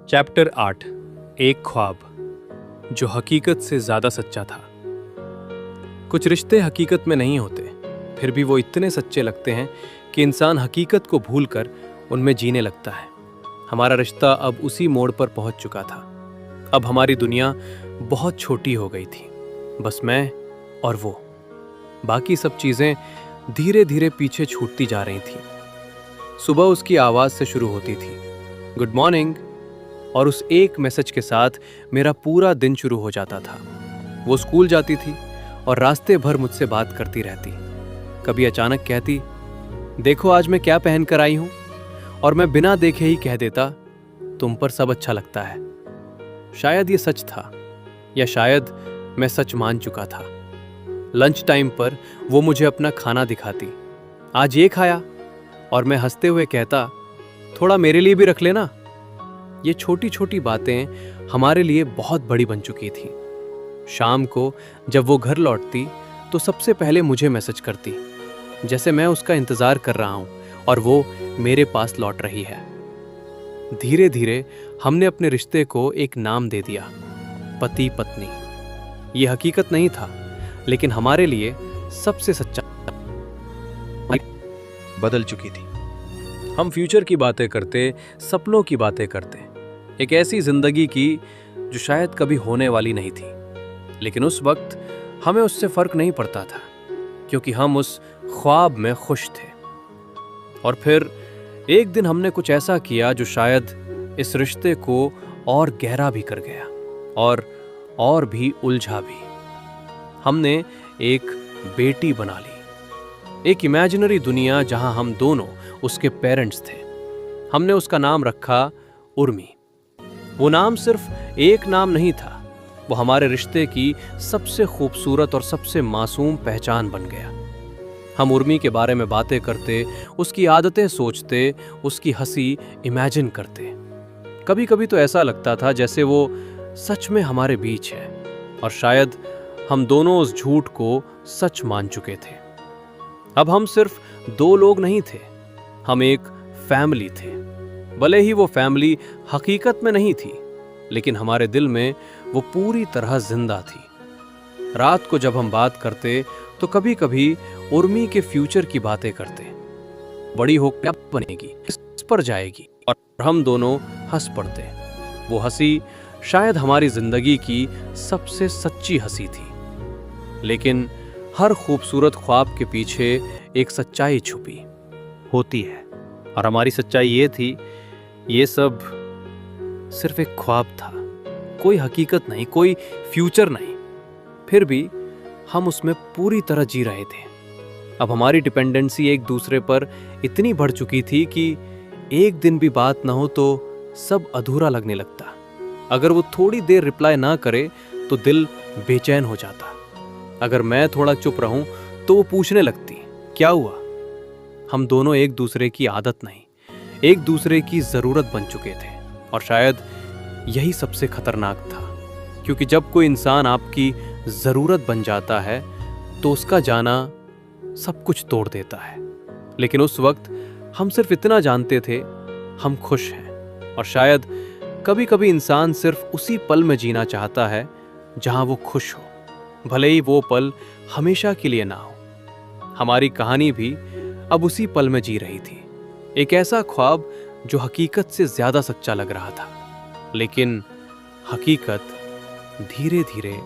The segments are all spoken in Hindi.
चैप्टर 8 एक ख्वाब जो हकीकत से ज्यादा सच्चा था। कुछ रिश्ते हकीकत में नहीं होते, फिर भी वो इतने सच्चे लगते हैं कि इंसान हकीकत को भूलकर उनमें जीने लगता है। हमारा रिश्ता अब उसी मोड़ पर पहुंच चुका था। अब हमारी दुनिया बहुत छोटी हो गई थी, बस मैं और वो। बाकी सब चीजें धीरे धीरे पीछे छूटती जा रही थी। सुबह उसकी आवाज से शुरू होती थी, गुड मॉर्निंग, और उस एक मैसेज के साथ मेरा पूरा दिन शुरू हो जाता था। वो स्कूल जाती थी और रास्ते भर मुझसे बात करती रहती। कभी अचानक कहती, देखो आज मैं क्या पहन कर आई हूं, और मैं बिना देखे ही कह देता, तुम पर सब अच्छा लगता है। शायद ये सच था, या शायद मैं सच मान चुका था। लंच टाइम पर वो मुझे अपना खाना दिखाती, आज ये खाया, और मैं हंसते हुए कहता, थोड़ा मेरे लिए भी रख लेना। ये छोटी छोटी बातें हमारे लिए बहुत बड़ी बन चुकी थी। शाम को जब वो घर लौटती तो सबसे पहले मुझे मैसेज करती, जैसे मैं उसका इंतजार कर रहा हूं और वो मेरे पास लौट रही है। धीरे धीरे हमने अपने रिश्ते को एक नाम दे दिया, पति पत्नी। ये हकीकत नहीं था, लेकिन हमारे लिए सबसे सच्चा बदल चुकी थी। हम फ्यूचर की बातें करते, सपनों की बातें करते, एक ऐसी जिंदगी की जो शायद कभी होने वाली नहीं थी। लेकिन उस वक्त हमें उससे फर्क नहीं पड़ता था, क्योंकि हम उस ख्वाब में खुश थे। और फिर एक दिन हमने कुछ ऐसा किया जो शायद इस रिश्ते को और गहरा भी कर गया और भी उलझा भी। हमने एक बेटी बना ली, एक इमेजिनरी दुनिया जहां हम दोनों उसके पेरेंट्स थे। हमने उसका नाम रखा उर्मी। वो नाम सिर्फ एक नाम नहीं था, वो हमारे रिश्ते की सबसे खूबसूरत और सबसे मासूम पहचान बन गया। हम उर्मी के बारे में बातें करते, उसकी आदतें सोचते, उसकी हंसी इमेजिन करते। कभी कभी तो ऐसा लगता था जैसे वो सच में हमारे बीच है, और शायद हम दोनों उस झूठ को सच मान चुके थे। अब हम सिर्फ दो लोग नहीं थे, हम एक फैमिली थे। भले ही वो फैमिली हकीकत में नहीं थी, लेकिन हमारे दिल में वो पूरी तरह जिंदा थी। रात को जब हम बात करते तो कभी कभी उर्मी के फ्यूचर की बातें करते। बड़ी हो क्या बनेगी, किस पर जाएगी, और हम दोनों हंस पड़ते। वो हंसी शायद हमारी जिंदगी की सबसे सच्ची हंसी थी। लेकिन हर खूबसूरत ख्वाब के पीछे एक सच्चाई छुपी होती है, और हमारी सच्चाई ये थी, ये सब सिर्फ एक ख्वाब था, कोई हकीकत नहीं, कोई फ्यूचर नहीं। फिर भी हम उसमें पूरी तरह जी रहे थे। अब हमारी डिपेंडेंसी एक दूसरे पर इतनी बढ़ चुकी थी कि एक दिन भी बात ना हो तो सब अधूरा लगने लगता। अगर वो थोड़ी देर रिप्लाई ना करे तो दिल बेचैन हो जाता। अगर मैं थोड़ा चुप रहूं तो वो पूछने लगती, क्या हुआ। हम दोनों एक दूसरे की आदत नहीं, एक दूसरे की जरूरत बन चुके थे। और शायद यही सबसे खतरनाक था, क्योंकि जब कोई इंसान आपकी जरूरत बन जाता है तो उसका जाना सब कुछ तोड़ देता है। लेकिन उस वक्त हम सिर्फ इतना जानते थे, हम खुश हैं। और शायद कभी कभी इंसान सिर्फ उसी पल में जीना चाहता है जहां वो खुश हो, भले ही वो पल हमेशा के लिए ना हो। हमारी कहानी भी अब उसी पल में जी रही थी, एक ऐसा ख्वाब जो हकीकत से ज्यादा सच्चा लग रहा था। लेकिन हकीकत धीरे धीरे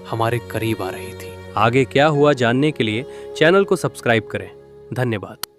हमारे करीब आ रही थी। आगे क्या हुआ जानने के लिए चैनल को सब्सक्राइब करें। धन्यवाद।